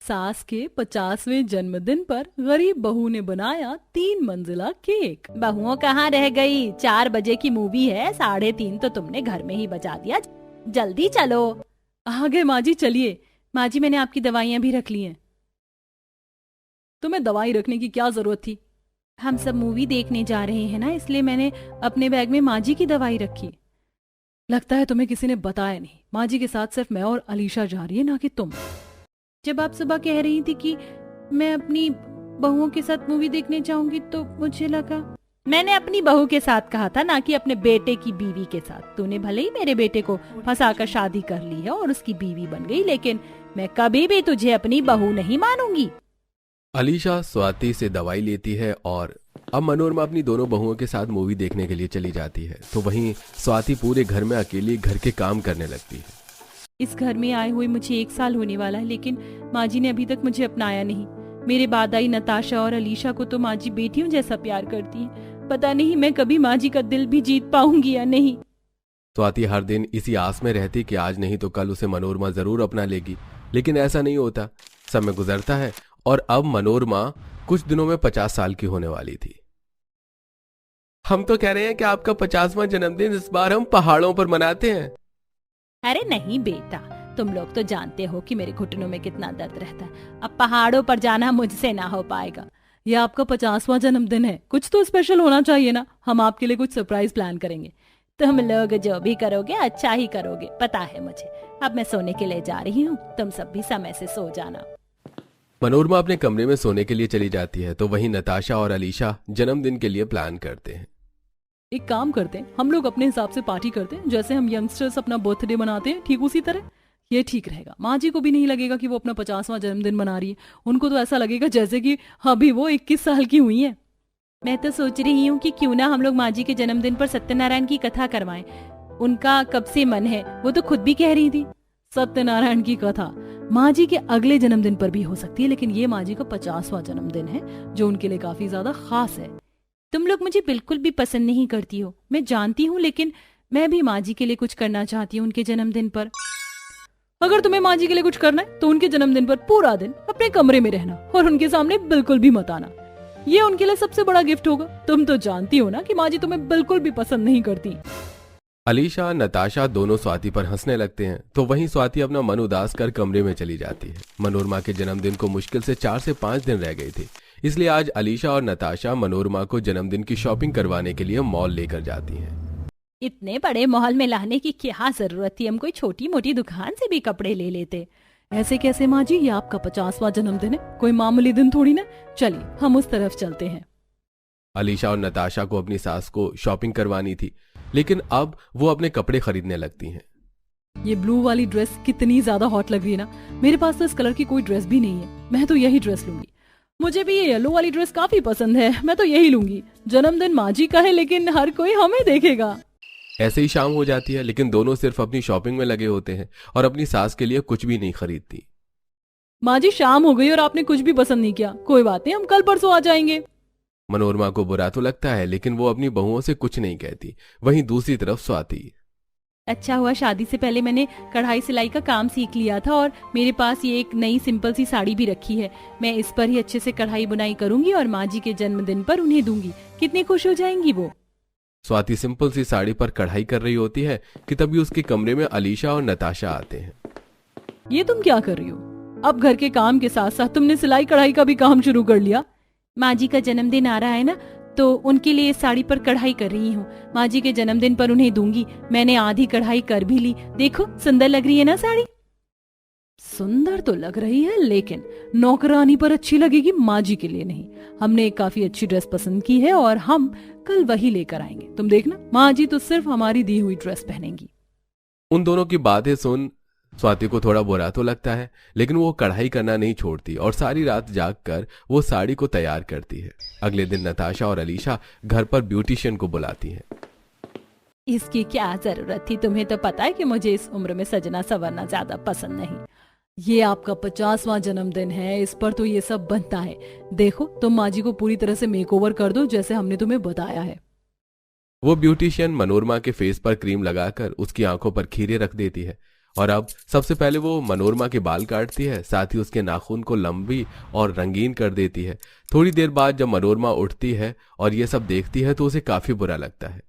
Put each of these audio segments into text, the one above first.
सास के 50वें जन्मदिन पर गरीब बहू ने बनाया 3 मंजिला केक। बहुओं कहाँ रह गई? 4 बजे की मूवी है, 3:30 तो तुमने घर में ही बजा दिया। जल्दी चलो। आ गए माँ जी, चलिए। माँ जी, मैंने आपकी दवाइयाँ भी रख ली हैं। तुम्हें दवाई रखने की क्या जरूरत थी? हम सब मूवी देखने जा रहे हैं ना, इसलिए मैंने अपने बैग में माँ जी की दवाई रखी। लगता है तुम्हें किसी ने बताया नहीं। माँ जी के साथ सिर्फ मैं और अलीशा जा रही है, ना कि तुम। जब आप सुबह कह रही थी कि मैं अपनी बहुओं के साथ मूवी देखने जाऊंगी तो मुझे लगा। मैंने अपनी बहू के साथ कहा था, ना कि अपने बेटे की बीवी के साथ। तूने भले ही मेरे बेटे को फंसाकर शादी कर ली है और उसकी बीवी बन गई, लेकिन मैं कभी भी तुझे अपनी बहू नहीं मानूंगी। अलीशा स्वाति से दवाई लेती है और अब मनोरमा अपनी दोनों बहुओं के साथ मूवी देखने के लिए चली जाती है। तो वहीं स्वाति पूरे घर में अकेली घर के काम करने लगती है। इस घर में आए हुए मुझे 1 साल होने वाला है, लेकिन माँ जी ने अभी तक मुझे अपनाया नहीं। मेरे बाद आई नताशा और अलीशा को तो माँ जी बेटियों जैसा प्यार करती है। पता नहीं मैं कभी माँ जी का दिल भी जीत पाऊंगी या नहीं। स्वाति हर दिन इसी आस में रहती कि आज नहीं तो कल उसे मनोरमा जरूर अपना लेगी, लेकिन ऐसा नहीं होता। समय गुजरता है और अब मनोरमा कुछ दिनों में 50 साल की होने वाली थी। हम तो कह रहे हैं कि आपका 50वां जन्मदिन इस बार हम पहाड़ों पर मनाते हैं। अरे नहीं बेटा, तुम लोग तो जानते हो कि मेरे घुटनों में कितना दर्द रहता है। अब पहाड़ों पर जाना मुझसे ना हो पाएगा। ये आपका 50वां जन्मदिन है, कुछ तो स्पेशल होना चाहिए ना। हम आपके लिए कुछ सरप्राइज प्लान करेंगे। तुम लोग जो भी करोगे अच्छा ही करोगे, पता है मुझे। अब मैं सोने के लिए जा रही हूँ, तुम सब भी समय से सो जाना। मनोरमा अपने कमरे में सोने के लिए चली जाती है। तो वहीं नताशा और अलीशा जन्मदिन के लिए प्लान करते हैं। एक काम करते हैं, हम लोग अपने हिसाब से पार्टी करते हैं। जैसे हम यंगस्टर्स अपना बर्थडे मनाते हैं, ठीक उसी तरह ये ठीक रहेगा। माँ जी को भी नहीं लगेगा कि वो अपना 50वां जन्मदिन मना रही है। उनको तो ऐसा लगेगा जैसे कि अभी वो 21 साल की हुई है। मैं तो सोच रही हूँ कि क्यों ना हम लोग माँ जी के जन्मदिन पर सत्यनारायण की कथा करवाएं। उनका कब से मन है, वो तो खुद भी कह रही थी। सत्यनारायण की कथा माँ जी के अगले जन्मदिन पर भी हो सकती है, लेकिन ये माँ जी का 50वां जन्मदिन है, जो उनके लिए काफी ज्यादा खास है। तुम लोग मुझे बिल्कुल भी पसंद नहीं करती हो, मैं जानती हूँ, लेकिन मैं भी माँ जी के लिए कुछ करना चाहती हूँ उनके जन्मदिन पर। अगर तुम्हें माँ जी के लिए कुछ करना है तो उनके जन्मदिन पर पूरा दिन अपने कमरे में रहना और उनके सामने बिल्कुल भी मत आना। ये उनके लिए सबसे बड़ा गिफ्ट होगा। तुम तो जानती हो ना कि माँ जी तुम्हें बिल्कुल भी पसंद नहीं करती। अलीशा नताशा दोनों स्वाति पर हंसने लगते हैं। तो वहीं स्वाति अपना मन उदास कर कमरे में चली जाती है। मनोरमा के जन्मदिन को मुश्किल से 4 से 5 दिन रह गए थे, इसलिए आज अलीशा और नताशा मनोरमा को जन्मदिन की शॉपिंग करवाने के लिए मॉल लेकर जाती हैं। इतने बड़े मॉल में लाने की क्या जरूरत थी? हम कोई छोटी मोटी दुकान से भी कपड़े ले लेते। ऐसे कैसे माँ जी, ये आपका 50वां जन्मदिन है, कोई मामूली दिन थोड़ी ना। चलिए हम उस तरफ चलते हैं। अलीशा और नताशा को अपनी सास को शॉपिंग करवानी थी, लेकिन अब वो अपने कपड़े खरीदने लगती हैं। ये ब्लू वाली ड्रेस कितनी ज्यादा हॉट लग रही है ना। मेरे पास तो इस कलर की कोई ड्रेस भी नहीं है, मैं तो यही ड्रेस लूंगी। मुझे भी ये येलो वाली ड्रेस काफी पसंद है, मैं तो यही लूंगी। जन्मदिन माँ जी का है, लेकिन हर कोई हमें देखेगा। ऐसे ही शाम हो जाती है, लेकिन दोनों सिर्फ अपनी शॉपिंग में लगे होते हैं और अपनी सास के लिए कुछ भी नहीं खरीदती। माँ जी, शाम हो गई और आपने कुछ भी पसंद नहीं किया। कोई बात नहीं, हम कल परसों आ जाएंगे। मनोरमा को बुरा तो लगता है, लेकिन वो अपनी बहुओं से कुछ नहीं कहती। वहीं दूसरी तरफ स्वाति। अच्छा हुआ शादी से पहले मैंने कढ़ाई सिलाई का काम सीख लिया था और मेरे पास ये एक नई सिंपल सी साड़ी भी रखी है। मैं इस पर ही अच्छे से कढ़ाई बुनाई करूंगी और माँ जी के जन्मदिन पर उन्हें दूंगी। कितनी खुश हो जाएंगी वो। स्वाति सिंपल सी साड़ी पर कढ़ाई कर रही होती है कि तभी उसके कमरे में अलीशा और नताशा आते हैं। ये तुम क्या कर रही हो? अब घर के काम के साथ साथ तुमने सिलाई कढ़ाई का भी काम शुरू कर लिया। माँ जी का जन्मदिन आ रहा है ना, तो उनके लिए साड़ी पर कढ़ाई कर रही हूँ। माँ जी के जन्मदिन पर उन्हें दूंगी। मैंने आधी कढ़ाई कर भी ली। देखो सुंदर लग रही है ना साड़ी। सुंदर तो लग रही है, लेकिन नौकरानी पर अच्छी लगेगी, माँ जी के लिए नहीं। हमने एक काफी अच्छी ड्रेस पसंद की है और हम कल वही लेकर आएंगे। तुम देखना, माँ जी तो सिर्फ हमारी दी हुई ड्रेस पहनेंगी। उन दोनों की बातें सुन स्वाति को थोड़ा बुरा तो लगता है, लेकिन वो कढ़ाई करना नहीं छोड़ती और सारी रात जागकर वो साड़ी को तैयार करती है। अगले दिन नताशा और अलीशा घर पर ब्यूटिशियन को बुलाती हैं। इसकी क्या जरूरत थी? तुम्हें तो पता है कि मुझे इस उम्र में सजना संवरना ज्यादा पसंद नहीं। ये आपका 50वां जन्मदिन है, इस पर तो ये सब बनता है। देखो, तुम माँ जी को पूरी तरह से मेकओवर कर दो जैसे हमने तुम्हें बताया है। वो ब्यूटिशियन मनोरमा के फेस पर क्रीम लगाकर उसकी आंखों पर खीरे रख देती है और अब सबसे पहले वो मनोरमा के बाल काटती है, साथ ही उसके नाखून को लंबी और रंगीन कर देती है। थोड़ी देर बाद जब मनोरमा उठती है और ये सब देखती है तो उसे काफी बुरा लगता है।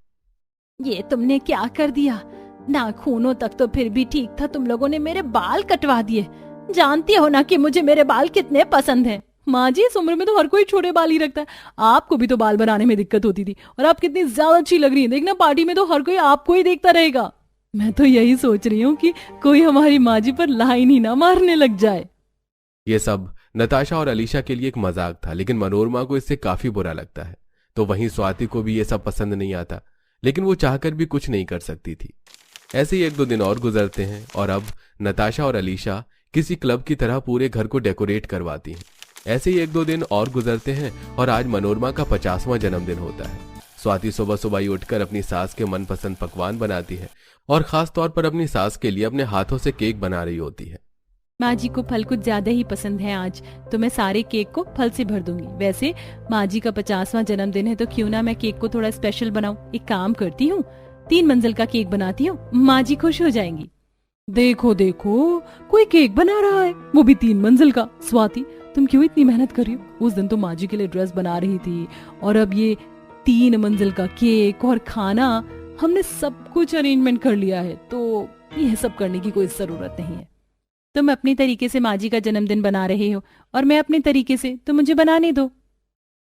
ये तुमने क्या कर दिया? नाखूनों तक तो फिर भी ठीक था, तुम लोगों ने मेरे बाल कटवा दिए। जानती हो ना कि मुझे मेरे बाल कितने पसंद हैं। माँ जी, इस उम्र में तो हर कोई छोटे बाल ही रखता है। आपको भी तो बाल बनाने में दिक्कत होती थी और आप कितनी ज्यादा अच्छी लग रही हैं। देखना, पार्टी में तो हर कोई आपको ही देखता रहेगा। मैं तो यही सोच रही हूँ कि कोई हमारी माँ जी पर लाइन ही ना मारने लग जाए। ये सब नताशा और अलीशा के लिए एक मजाक था, लेकिन मनोरमा को इससे काफी बुरा लगता है। तो वहीं स्वाति को भी ये सब पसंद नहीं आता, लेकिन वो चाहकर भी कुछ नहीं कर सकती थी। ऐसे ही 1-2 दिन और गुजरते हैं और अब नताशा और अलीशा किसी क्लब की तरह पूरे घर को डेकोरेट करवाती हैं। ऐसे ही 1-2 दिन और गुजरते हैं और आज मनोरमा का 50वां जन्मदिन होता है। स्वाति सुबह सुबह ही उठकर अपनी सास के मनपसंद पकवान बनाती है और खास तौर पर अपनी सास के लिए अपने हाथों से केक बना रही होती है। माँ जी को फल कुछ ज्यादा ही पसंद है आज, तो मैं सारे केक को फल से भर दूंगी। वैसे माँ जी का 50वां जन्मदिन है, तो क्यों ना मैं केक को थोड़ा स्पेशल बनाऊं। एक काम करती हूँ, 3 मंजिल का केक बनाती हूँ, माँ जी खुश हो जाएंगी। देखो देखो, कोई केक बना रहा है, वो भी 3 मंजिल का। स्वाति, तुम क्यों इतनी मेहनत कर रही हो? उस दिन तो माँ जी के लिए ड्रेस बना रही थी और अब ये 3 मंजिल का केक और खाना। हमने सब कुछ अरेंजमेंट कर लिया है, तो यह सब करने की कोई जरूरत नहीं है। तुम अपने तरीके से माँ जी का जन्मदिन बना रहे हो और मैं अपने तरीके से, तो मुझे बनाने दो।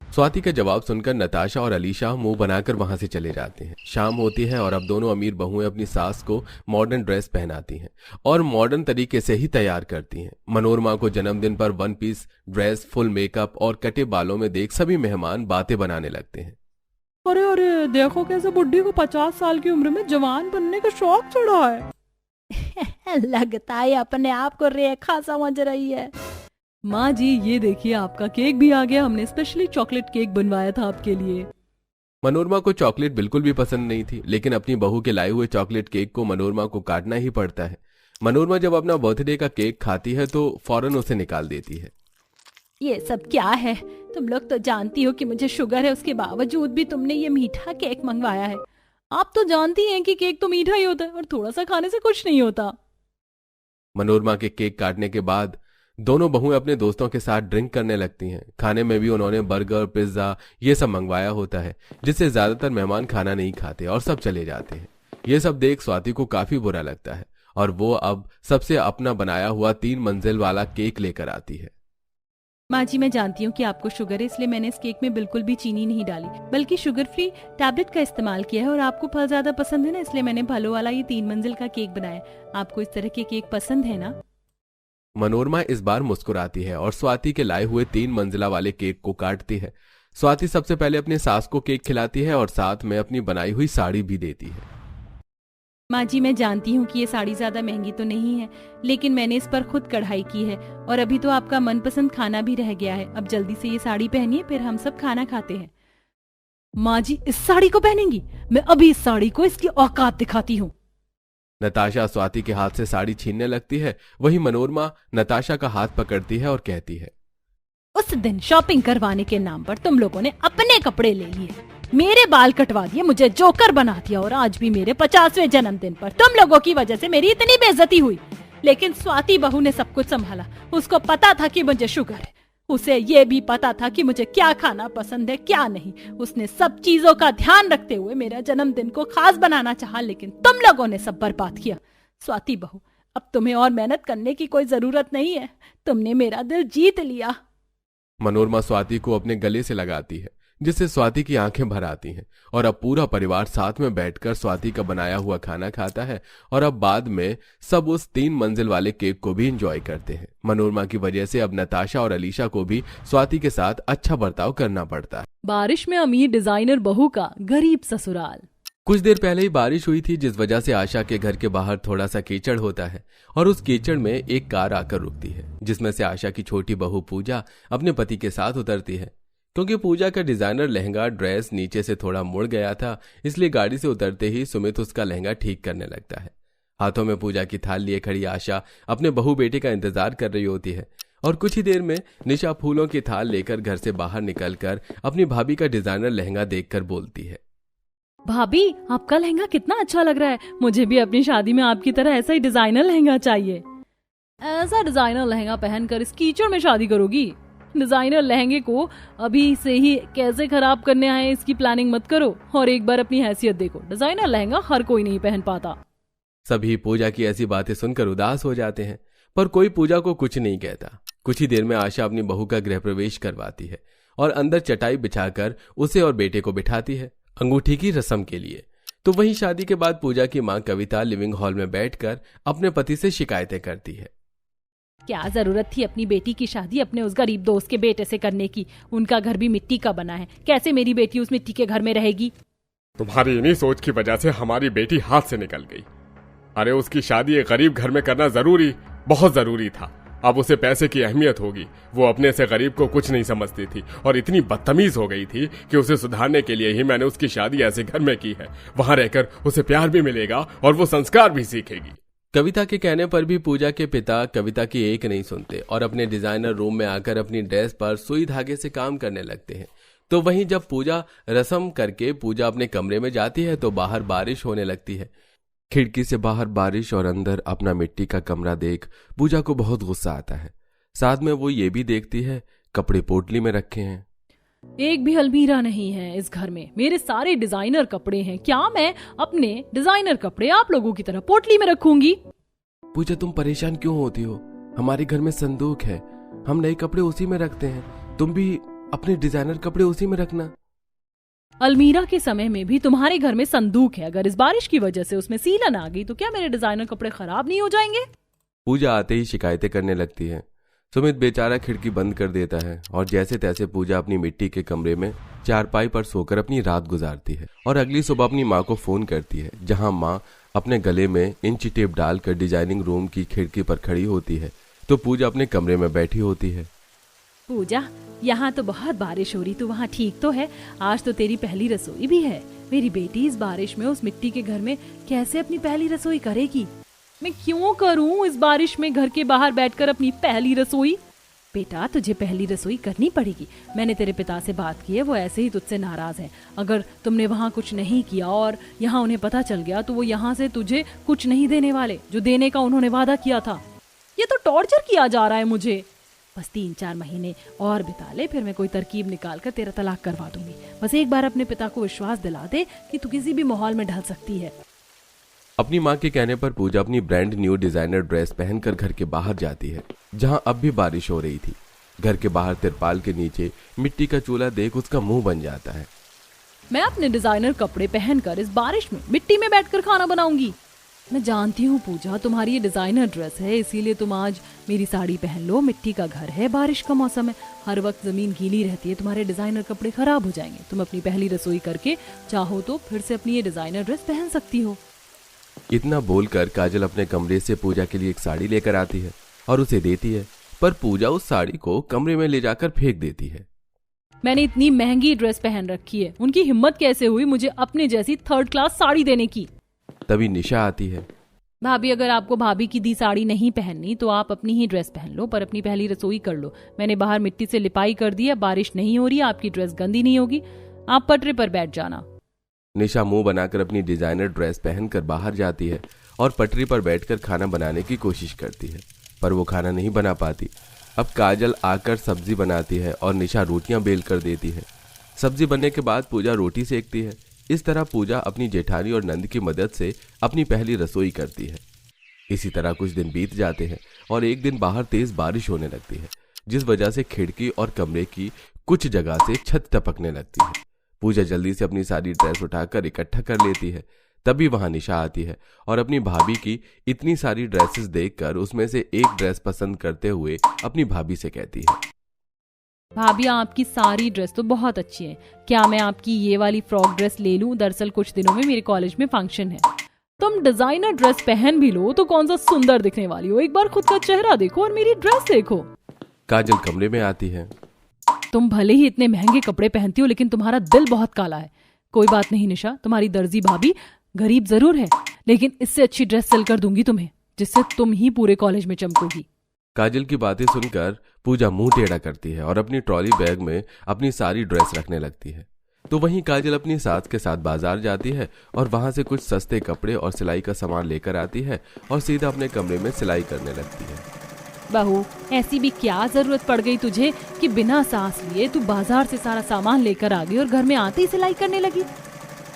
स्वाति का जवाब सुनकर नताशा और अलीशा मुंह बनाकर वहां से चले जाते हैं। शाम होती है और अब दोनों अमीर बहुएं अपनी सास को मॉडर्न ड्रेस पहनाती हैं और मॉडर्न तरीके से ही तैयार करती हैं। मनोरमा को जन्मदिन पर 1 पीस ड्रेस, फुल मेकअप और कटे बालों में देख सभी मेहमान बातें बनाने लगते हैं। अरे अरे, देखो कैसे बुड्ढी को 50 साल की उम्र में जवान बनने का शौक चढ़ा है। लगता है अपने आप को रेखा समझ रही है। माँ जी, ये देखिए, आपका केक भी आ गया। हमने स्पेशली चॉकलेट केक बनवाया था आपके लिए। मनोरमा को चॉकलेट बिल्कुल भी पसंद नहीं थी, लेकिन अपनी बहू के लाए हुए चॉकलेट केक को मनोरमा को काटना ही पड़ता है। मनोरमा जब अपना बर्थडे का केक खाती है तो फौरन उसे निकाल देती है। ये सब क्या है? तुम लोग तो जानती हो कि मुझे शुगर है, उसके बावजूद भी तुमने ये मीठा केक मंगवाया है। आप तो जानती हैं कि केक तो मीठा ही होता है और थोड़ा सा खाने से कुछ नहीं होता। मनोरमा के केक काटने के बाद दोनों बहुएं अपने दोस्तों के साथ ड्रिंक करने लगती हैं। खाने में भी उन्होंने बर्गर, पिज्जा ये सब मंगवाया होता है, जिससे ज्यादातर मेहमान खाना नहीं खाते और सब चले जाते हैं। ये सब देख स्वाति को काफी बुरा लगता है और वो अब सबसे अपना बनाया हुआ 3 मंजिल वाला केक लेकर आती है। माँ जी, मैं जानती हूँ कि आपको शुगर है, इसलिए मैंने इस केक में बिल्कुल भी चीनी नहीं डाली, बल्कि शुगर फ्री टैबलेट का इस्तेमाल किया है। और आपको फल ज्यादा पसंद है ना, इसलिए मैंने फलों वाला ये 3 मंजिल का केक बनाया। आपको इस तरह के केक पसंद है ना? मनोरमा इस बार मुस्कुराती है और स्वाति के लाए हुए 3 मंजिला वाले केक को काटती है। स्वाति सबसे पहले अपने सास को केक खिलाती है और साथ में अपनी बनाई हुई साड़ी भी देती है। माँ जी, मैं जानती हूँ कि ये साड़ी ज्यादा महंगी तो नहीं है, लेकिन मैंने इस पर खुद कढ़ाई की है और अभी तो आपका मनपसंद खाना भी रह गया है। अब जल्दी से ये साड़ी पहनिए, फिर हम सब खाना खाते हैं। माँ जी, इस साड़ी को पहनेंगी? मैं अभी इस साड़ी को इसकी औकात दिखाती हूँ। नताशा स्वाति के हाथ से साड़ी छीनने लगती है। वहीं मनोरमा नताशा का हाथ पकड़ती है और कहती है, उस दिन शॉपिंग करवाने के नाम पर तुम लोगों ने अपने कपड़े ले लिए, मेरे बाल कटवा दिए, मुझे जोकर बना दिया और आज भी मेरे 50वें जन्मदिन पर तुम लोगों की वजह से मेरी इतनी बेइज्जती हुई। लेकिन स्वाति बहू ने सब कुछ संभाला। उसको पता था कि मुझे शुगर है, उसे ये भी पता था कि मुझे क्या खाना पसंद है क्या नहीं। उसने सब चीजों का ध्यान रखते हुए मेरा जन्मदिन को खास बनाना चाहा, लेकिन तुम लोगों ने सब बर्बाद किया। स्वाति बहू, अब तुम्हें और मेहनत करने की कोई जरूरत नहीं है, तुमने मेरा दिल जीत लिया। मनोरमा स्वाति को अपने गले से लगाती है, जिससे स्वाति की आंखें भर आती हैं और अब पूरा परिवार साथ में बैठकर स्वाति का बनाया हुआ खाना खाता है और अब बाद में सब उस 3 मंजिल वाले केक को भी एंजॉय करते हैं। मनोरमा की वजह से अब नताशा और अलीशा को भी स्वाति के साथ अच्छा बर्ताव करना पड़ता है। बारिश में अमीर डिजाइनर बहू का गरीब ससुराल। कुछ देर पहले ही बारिश हुई थी, जिस वजह से आशा के घर के बाहर थोड़ा सा कीचड़ होता है और उस कीचड़ में एक कार आकर रुकती है, जिसमें से आशा की छोटी बहू पूजा अपने पति के साथ उतरती है। क्योंकि पूजा का डिजाइनर लहंगा ड्रेस नीचे से थोड़ा मुड़ गया था, इसलिए गाड़ी से उतरते ही सुमित उसका लहंगा ठीक करने लगता है। हाथों में पूजा की थाल लिए खड़ी आशा अपने बहू बेटे का इंतजार कर रही होती है और कुछ ही देर में निशा फूलों की थाल लेकर घर से बाहर निकलकर अपनी भाभी का डिजाइनर लहंगा देखकर बोलती है, भाभी आपका लहंगा कितना अच्छा लग रहा है, मुझे भी अपनी शादी में आपकी तरह ऐसा ही डिजाइनर लहंगा चाहिए। ऐसा डिजाइनर लहंगा पहनकर इस कीचड़ में शादी करोगी? डिजाइनर लहंगे को अभी से ही कैसे खराब करने आए इसकी प्लानिंग मत करो, और एक बार अपनी हैसियत देखो, डिजाइनर लहंगा हर कोई नहीं पहन पाता। सभी पूजा की ऐसी बातें सुनकर उदास हो जाते हैं, पर कोई पूजा को कुछ नहीं कहता। कुछ ही देर में आशा अपनी बहू का गृह प्रवेश करवाती है और अंदर चटाई बिछाकर उसे और बेटे को बिठाती है अंगूठी की रस्म के लिए। तो वहीं शादी के बाद पूजा की मां कविता लिविंग हॉल में बैठकर अपने पति से शिकायतें करती है। क्या जरूरत थी अपनी बेटी की शादी अपने उस गरीब दोस्त के बेटे से करने की? उनका घर भी मिट्टी का बना है, कैसे मेरी बेटी उस मिट्टी के घर में रहेगी? तुम्हारी इन्हीं सोच की वजह से हमारी बेटी हाथ से निकल गई। अरे उसकी शादी एक गरीब घर में करना जरूरी, बहुत जरूरी था। अब उसे पैसे की अहमियत होगी। वो अपने से गरीब को कुछ नहीं समझती थी और इतनी बदतमीज हो गई थी कि उसे सुधारने के लिए ही मैंने उसकी शादी ऐसे घर में की है। वहां रहकर उसे प्यार भी मिलेगा और वो संस्कार भी सीखेगी। कविता के कहने पर भी पूजा के पिता कविता की एक नहीं सुनते और अपने डिजाइनर रूम में आकर अपनी ड्रेस पर सुई धागे से काम करने लगते हैं। तो वहीं जब पूजा रस्म करके पूजा अपने कमरे में जाती है तो बाहर बारिश होने लगती है। खिड़की से बाहर बारिश और अंदर अपना मिट्टी का कमरा देख पूजा को बहुत गुस्सा आता है। साथ में वो ये भी देखती है कपड़े पोटली में रखे हैं। एक भी अलमीरा नहीं है इस घर में, मेरे सारे डिजाइनर कपड़े हैं। क्या मैं अपने डिजाइनर कपड़े आप लोगों की तरह पोटली में रखूंगी? पूजा तुम परेशान क्यों होती हो? हमारे घर में संदूक है, हम नए कपड़े उसी में रखते हैं। तुम भी अपने डिजाइनर कपड़े उसी में रखना। अलमीरा के समय में भी तुम्हारे घर में संदूक है, अगर इस बारिश की वजह से उसमें सीलन आ गई तो क्या मेरे डिजाइनर कपड़े खराब नहीं हो जाएंगे? पूजा आते ही शिकायतें करने लगती है। सुमित बेचारा खिड़की बंद कर देता है और जैसे तैसे पूजा अपनी मिट्टी के कमरे में चारपाई पर सोकर अपनी रात गुजारती है और अगली सुबह अपनी माँ को फोन करती है, जहाँ माँ अपने गले में इंची टेप डालकर डिजाइनिंग रूम की खिड़की पर खड़ी होती है तो पूजा अपने कमरे में बैठी होती है। पूजा, यहाँ तो बहुत बारिश हो रही, तो वहाँ ठीक तो है? आज तो तेरी पहली रसोई भी है। मेरी बेटी इस बारिश में उस मिट्टी के घर में कैसे अपनी पहली रसोई करेगी? मैं क्यों करूँ इस बारिश में घर के बाहर बैठकर अपनी पहली रसोई? बेटा, तुझे पहली रसोई करनी पड़ेगी। मैंने तेरे पिता से बात की है, वो ऐसे ही तुझसे नाराज हैं। अगर तुमने वहाँ कुछ नहीं किया और यहाँ उन्हें पता चल गया तो वो यहाँ से तुझे कुछ नहीं देने वाले, जो देने का उन्होंने वादा किया था। ये तो टॉर्चर किया जा रहा है मुझे। बस 3-4 महीने और बिता ले, फिर मैं कोई तरकीब निकाल कर तेरा तलाक करवा दूंगी। बस एक बार अपने पिता को विश्वास दिला दे कि तू किसी भी माहौल में ढल सकती है। अपनी माँ के कहने पर पूजा अपनी ब्रांड न्यू डिजाइनर ड्रेस पहनकर घर के बाहर जाती है, जहाँ अब भी बारिश हो रही थी। घर के बाहर तिरपाल के नीचे मिट्टी का चूल्हा देख उसका मुंह बन जाता है। मैं अपने डिजाइनर कपड़े पहनकर इस बारिश में मिट्टी में बैठकर खाना बनाऊंगी। मैं जानती हूँ पूजा, तुम्हारी ये डिजाइनर ड्रेस है, इसीलिए तुम आज मेरी साड़ी पहन लो। मिट्टी का घर है, बारिश का मौसम है, हर वक्त जमीन गीली रहती है, तुम्हारे डिजाइनर कपड़े खराब हो जाएंगे। तुम अपनी पहली रसोई करके चाहो तो फिर से अपनी ये डिजाइनर ड्रेस पहन सकती हो। इतना बोलकर काजल अपने कमरे से पूजा के लिए एक साड़ी लेकर आती है और उसे देती है, पर पूजा उस साड़ी को कमरे में ले जाकर फेंक देती है। मैंने इतनी महंगी ड्रेस पहन रखी है, उनकी हिम्मत कैसे हुई मुझे अपने जैसी 3rd क्लास साड़ी देने की? तभी निशा आती है। भाभी, अगर आपको भाभी की दी साड़ी नहीं पहननी तो आप अपनी ही ड्रेस पहन लो, पर अपनी पहली रसोई कर लो। मैंने बाहर मिट्टी से लिपाई कर दी है, बारिश नहीं हो रही, आपकी ड्रेस गंदी नहीं होगी। आप पटरे पर बैठ जाना। निशा मुंह बनाकर अपनी डिजाइनर ड्रेस पहनकर बाहर जाती है और पटरी पर बैठकर खाना बनाने की कोशिश करती है, पर वो खाना नहीं बना पाती। अब काजल आकर सब्जी बनाती है और निशा रोटियां बेल कर देती है। सब्जी बनने के बाद पूजा रोटी सेकती है। इस तरह पूजा अपनी जेठानी और नंद की मदद से अपनी पहली रसोई करती है। इसी तरह कुछ दिन बीत जाते हैं और एक दिन बाहर तेज बारिश होने लगती है, जिस वजह से खिड़की और कमरे की कुछ जगह से छत टपकने लगती है। पूजा जल्दी से अपनी सारी ड्रेस उठाकर इकट्ठा कर लेती है। तभी वहां निशा आती है और अपनी भाभी की इतनी सारी ड्रेसेस देखकर उसमें से एक ड्रेस पसंद करते हुए अपनी भाभी से कहती है, भाभी, आपकी सारी ड्रेस तो बहुत अच्छी है, क्या मैं आपकी ये वाली फ्रॉक ड्रेस ले लूं? दरअसल कुछ दिनों में मेरे कॉलेज में फंक्शन है। तुम डिजाइनर ड्रेस पहन भी लो तो कौन सा सुंदर दिखने वाली हो, एक बार खुद का चेहरा देखो और मेरी ड्रेस देखो। काजल कमरे में आती है। तुम भले ही इतने महंगे कपड़े पहनती हो लेकिन तुम्हारा दिल बहुत काला है। कोई बात नहीं निशा, तुम्हारी दर्जी भाभी गरीब जरूर है, लेकिन इससे अच्छी ड्रेस सिल कर दूंगी तुम्हें, जिससे तुम ही पूरे कॉलेज में चमकोगी। काजल की बातें सुनकर पूजा मुंह टेढ़ा करती है और अपनी ट्रॉली बैग में अपनी सारी ड्रेस रखने लगती है। तो वहीं काजल अपनी सास के साथ बाजार जाती है और वहां से कुछ सस्ते कपड़े और सिलाई का सामान लेकर आती है और सीधा अपने कमरे में सिलाई करने लगती है। बहू, ऐसी भी क्या जरूरत पड़ गई तुझे कि बिना सांस लिए तू बाजार से सारा सामान लेकर आ गई और घर में आते ही सिलाई करने लगी?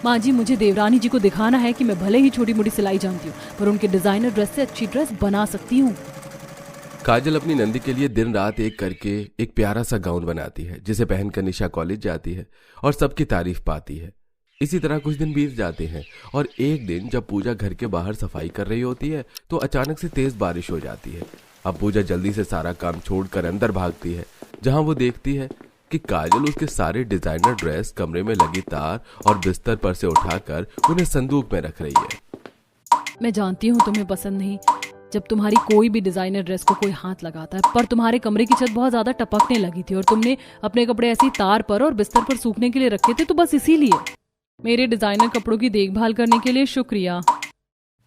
माँ जी, मुझे देवरानी जी को दिखाना है कि मैं भले ही छोटी मोटी सिलाई जानती हूँ पर उनके डिजाइनर ड्रेस से अच्छी ड्रेस बना सकती हूँ। काजल अपनी नंदी के लिए दिन रात एक करके एक प्यारा सा गाउन बनाती है जिसे पहनकर निशा कॉलेज जाती है और सबकी तारीफ पाती है। इसी तरह कुछ दिन बीत जाते हैं और एक दिन जब पूजा घर के बाहर सफाई कर रही होती है तो अचानक से तेज बारिश हो जाती है। अब पूजा जल्दी से सारा काम छोड़कर अंदर भागती है, जहां वो देखती है कि काजल उसके सारे डिजाइनर ड्रेस कमरे में लगी तार और बिस्तर पर से उठाकर उन्हें संदूक में रख रही है। मैं जानती हूँ तुम्हें पसंद नहीं जब तुम्हारी कोई भी डिजाइनर ड्रेस को कोई हाथ लगाता है, पर तुम्हारे कमरे की छत बहुत ज्यादा टपकने लगी थी और तुमने अपने कपड़े ऐसी तार पर और बिस्तर पर सूखने के लिए रखे थे, तो बस इसीलिए। मेरे डिजाइनर कपड़ों की देखभाल करने के लिए शुक्रिया।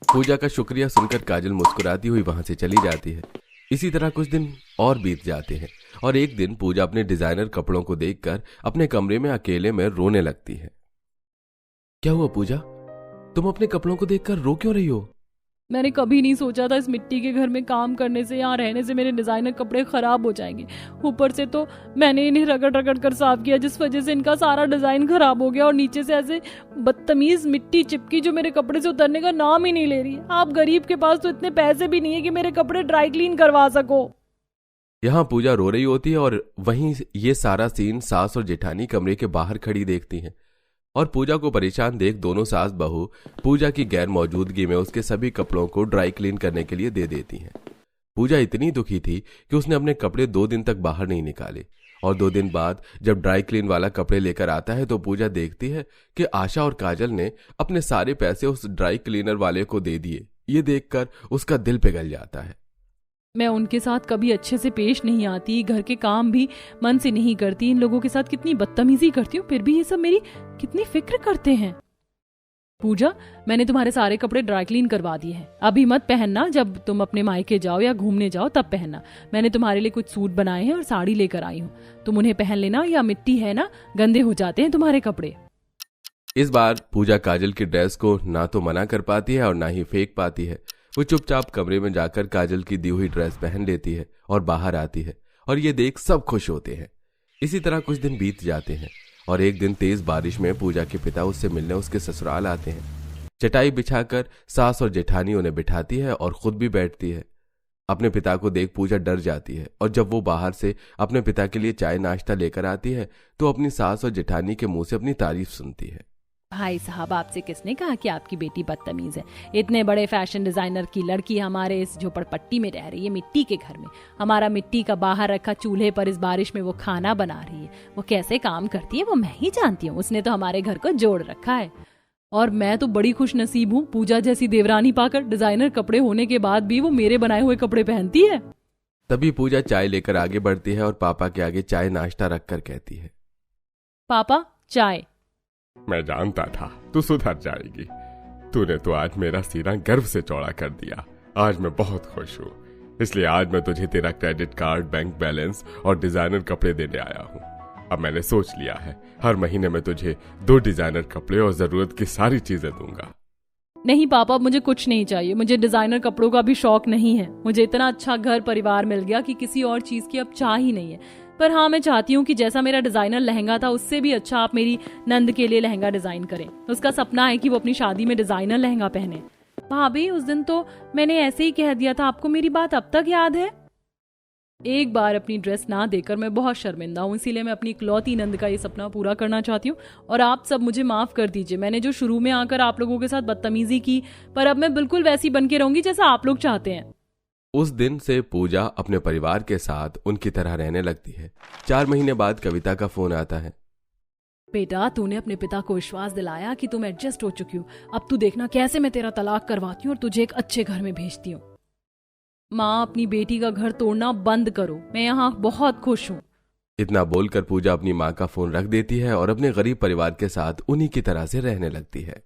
पूजा का शुक्रिया सुनकर काजल मुस्कुराती हुई वहां से चली जाती है। इसी तरह कुछ दिन और बीत जाते हैं और एक दिन पूजा अपने डिजाइनर कपड़ों को देखकर अपने कमरे में अकेले में रोने लगती है। क्या हुआ पूजा, तुम अपने कपड़ों को देखकर रो क्यों रही हो? मैंने कभी नहीं सोचा था इस मिट्टी के घर में काम करने से, यहाँ रहने से मेरे डिजाइनर कपड़े खराब हो जाएंगे। ऊपर से तो मैंने इन्हें रगड़ रगड़ कर साफ किया जिस वजह से इनका सारा डिजाइन खराब हो गया और नीचे से ऐसे बदतमीज मिट्टी चिपकी जो मेरे कपड़े से उतरने का नाम ही नहीं ले रही। आप गरीब के पास तो इतने पैसे भी नहीं है कि मेरे कपड़े ड्राई क्लीन करवा सको। यहाँ पूजा रो रही होती है और वहीं ये सारा सीन सास और जेठानी कमरे के बाहर खड़ी देखती हैं और पूजा को परेशान देख दोनों सास बहू पूजा की गैर मौजूदगी में उसके सभी कपड़ों को ड्राई क्लीन करने के लिए दे देती हैं। पूजा इतनी दुखी थी कि उसने अपने कपड़े 2 दिन तक बाहर नहीं निकाले और 2 दिन बाद जब ड्राई क्लीन वाला कपड़े लेकर आता है तो पूजा देखती है कि आशा और काजल ने अपने सारे पैसे उस ड्राई क्लीनर वाले को दे दिए। ये देखकर उसका दिल पिघल जाता है। मैं उनके साथ कभी अच्छे से पेश नहीं आती, घर के काम भी मन से नहीं करती, इन लोगों के साथ कितनी बदतमीजी करती हूँ, फिर भी ये सब मेरी कितनी फिक्र करते हैं। पूजा, मैंने तुम्हारे सारे कपड़े ड्राई क्लीन करवा दिए हैं, अभी मत पहनना, जब तुम अपने मायके जाओ या घूमने जाओ तब पहनना। मैंने तुम्हारे लिए कुछ सूट बनाए हैं और साड़ी लेकर आई हूँ, तुम उन्हें पहन लेना, या मिट्टी है ना, गंदे हो जाते हैं तुम्हारे कपड़े। इस बार पूजा काजल की ड्रेस को ना तो मना कर पाती है और ना ही फेंक पाती है। वो चुपचाप कमरे में जाकर काजल की दी हुई ड्रेस पहन लेती है और बाहर आती है और ये देख सब खुश होते हैं। इसी तरह कुछ दिन बीत जाते हैं और एक दिन तेज बारिश में पूजा के पिता उससे मिलने उसके ससुराल आते हैं। चटाई बिछाकर सास और जेठानी उन्हें बिठाती है और खुद भी बैठती है। अपने पिता को देख पूजा डर जाती है और जब वो बाहर से अपने पिता के लिए चाय नाश्ता लेकर आती है तो अपनी सास और जेठानी के मुंह से अपनी तारीफ सुनती है। भाई साहब, आपसे किसने कहा कि आपकी बेटी बदतमीज है? इतने बड़े फैशन डिजाइनर की लड़की हमारे इस झोपड़पट्टी में रह रही है, मिट्टी के घर में, हमारा मिट्टी का बाहर रखा चूल्हे पर इस बारिश में वो खाना बना रही है। वो कैसे काम करती है वो मैं ही जानती हूँ, उसने तो हमारे घर को जोड़ रखा है। और मैं तो बड़ी खुश नसीब हूँ पूजा जैसी देवरानी पाकर। डिजाइनर कपड़े होने के बाद भी वो मेरे बनाए हुए कपड़े पहनती है। तभी पूजा चाय लेकर आगे बढ़ती है और पापा के आगे चाय नाश्ता रखकर कहती है, पापा चाय। मैं जानता था तू सुधर जाएगी। तूने तो आज मेरा सीना गर्व से चौड़ा कर दिया। आज मैं बहुत खुश हूँ, इसलिए आज मैं तुझे तेरा क्रेडिट कार्ड, बैंक बैलेंस और डिजाइनर कपड़े देने आया हूँ। अब मैंने सोच लिया है हर महीने में तुझे 2 डिजाइनर कपड़े और जरूरत की सारी चीजें दूंगा। नहीं पापा, मुझे कुछ नहीं चाहिए, मुझे डिजाइनर कपड़ों का भी शौक नहीं है। मुझे इतना अच्छा घर परिवार मिल गया कि किसी और चीज की अब चाह ही नहीं है। पर हाँ, मैं चाहती हूँ कि जैसा मेरा डिजाइनर लहंगा था उससे भी अच्छा आप मेरी नंद के लिए लहंगा डिजाइन करें। उसका सपना है कि वो अपनी शादी में डिजाइनर लहंगा पहने। भाभी, उस दिन तो मैंने ऐसे ही कह दिया था, आपको मेरी बात अब तक याद है? एक बार अपनी ड्रेस ना देकर मैं बहुत शर्मिंदा हूँ, इसीलिए मैं अपनी इकलौती नंद का ये सपना पूरा करना चाहती हूँ और आप सब मुझे माफ कर दीजिए। मैंने जो शुरू में आकर आप लोगों के साथ बदतमीजी की, पर अब मैं बिल्कुल वैसी बन के रहूंगी जैसा आप लोग चाहते हैं। उस दिन से पूजा अपने परिवार के साथ उनकी तरह रहने लगती है। 4 महीने बाद कविता का फोन आता है। बेटा, तूने अपने पिता को विश्वास दिलाया कि तुम एडजस्ट हो चुकी हो, अब तू देखना कैसे मैं तेरा तलाक करवाती हूँ और तुझे एक अच्छे घर में भेजती हूँ। माँ, अपनी बेटी का घर तोड़ना बंद करो, मैं यहाँ बहुत खुश हूँ। इतना बोलकर पूजा अपनी माँ का फोन रख देती है और अपने गरीब परिवार के साथ उन्हीं की तरह से रहने लगती है।